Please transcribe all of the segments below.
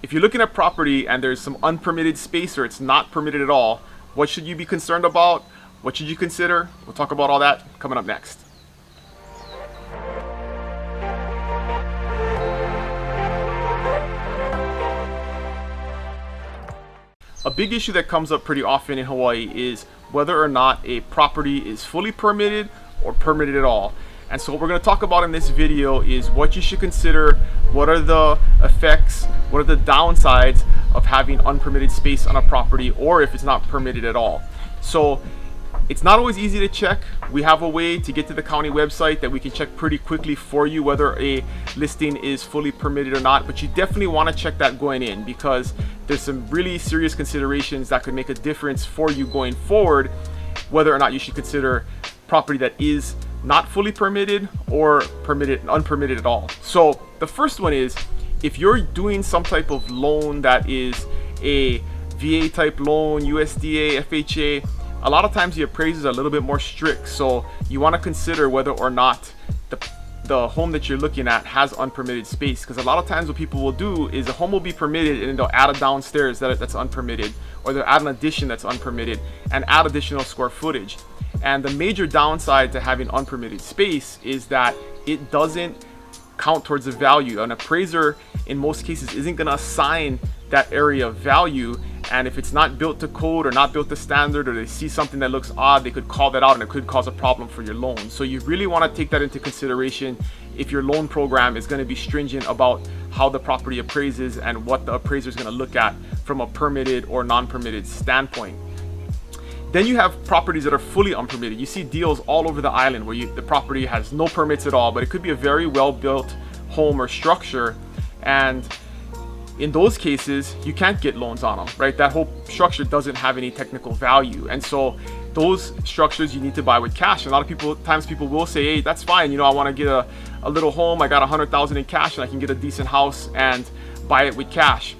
if you're looking at property and there's some unpermitted space or it's not permitted at all, what should you be concerned about? What should you consider? We'll talk about all that coming up next. A big issue that comes up pretty often in Hawaii is whether or not a property is fully permitted or permitted at all. And so what we're going to talk about in this video is what you should consider, what are the effects, what are the downsides of having unpermitted space on a property, or if it's not permitted at all. So it's not always easy to check. We have a way to get to the county website that we can check pretty quickly for you whether a listing is fully permitted or not, but you definitely want to check that going in because there's some really serious considerations that could make a difference for you going forward, whether or not you should consider property that is not fully permitted or unpermitted at all. So the first one is, if you're doing some type of loan that is a VA type loan, USDA, FHA, a lot of times the appraisers are a little bit more strict. So you want to consider whether or not the home that you're looking at has unpermitted space, because a lot of times what people will do is a home will be permitted and then they'll add a downstairs that's unpermitted, or they'll add an addition that's unpermitted and add additional square footage. And the major downside to having unpermitted space is that it doesn't count towards the value. An appraiser in most cases isn't going to assign that area of value, and if it's not built to code or not built to standard, or they see something that looks odd, they could call that out and it could cause a problem for your loan. So you really want to take that into consideration if your loan program is going to be stringent about how the property appraises and what the appraiser is going to look at from a permitted or non-permitted standpoint. Then you have properties that are fully unpermitted. You see deals all over the island where the property has no permits at all, but it could be a very well-built home or structure, and in those cases you can't get loans on them, right? That whole structure doesn't have any technical value, and so those structures you need to buy with cash. And a lot of times people will say, hey, that's fine, I want to get a little home, I got 100,000 in cash and I can get a decent house and buy it with cash.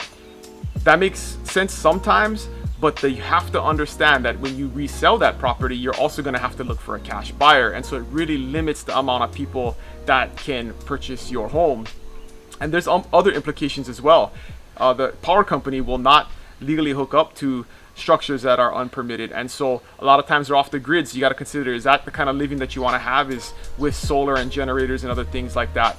That makes sense sometimes, but you have to understand that when you resell that property, you're also going to have to look for a cash buyer, and so it really limits the amount of people that can purchase your home. And there's other implications as well. The power company will not legally hook up to structures that are unpermitted, and so a lot of times they're off the grid. So you got to consider, is that the kind of living that you want to have, is with solar and generators and other things like that.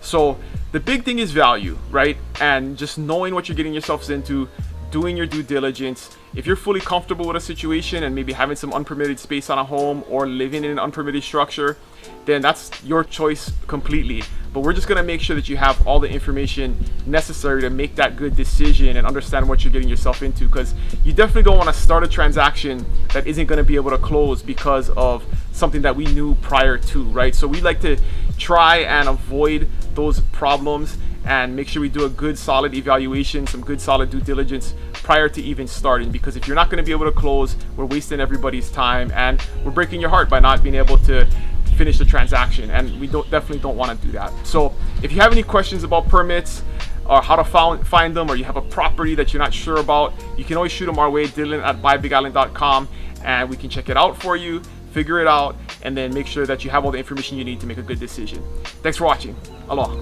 So the big thing is value, right? And just knowing what you're getting yourselves into, doing your due diligence. If you're fully comfortable with a situation and maybe having some unpermitted space on a home or living in an unpermitted structure, then that's your choice completely. But we're just going to make sure that you have all the information necessary to make that good decision and understand what you're getting yourself into, because you definitely don't want to start a transaction that isn't going to be able to close because of something that we knew prior to, right? So we like to try and avoid those problems and make sure we do a good solid evaluation, some good solid due diligence prior to even starting, because if you're not going to be able to close, we're wasting everybody's time and we're breaking your heart by not being able to finish the transaction, and we definitely don't want to do that. So if you have any questions about permits or how to find them, or you have a property that you're not sure about, you can always shoot them our way, Dylan@buybigisland.com, and we can check it out for you, figure it out, and then make sure that you have all the information you need to make a good decision. Thanks for watching. Aloha.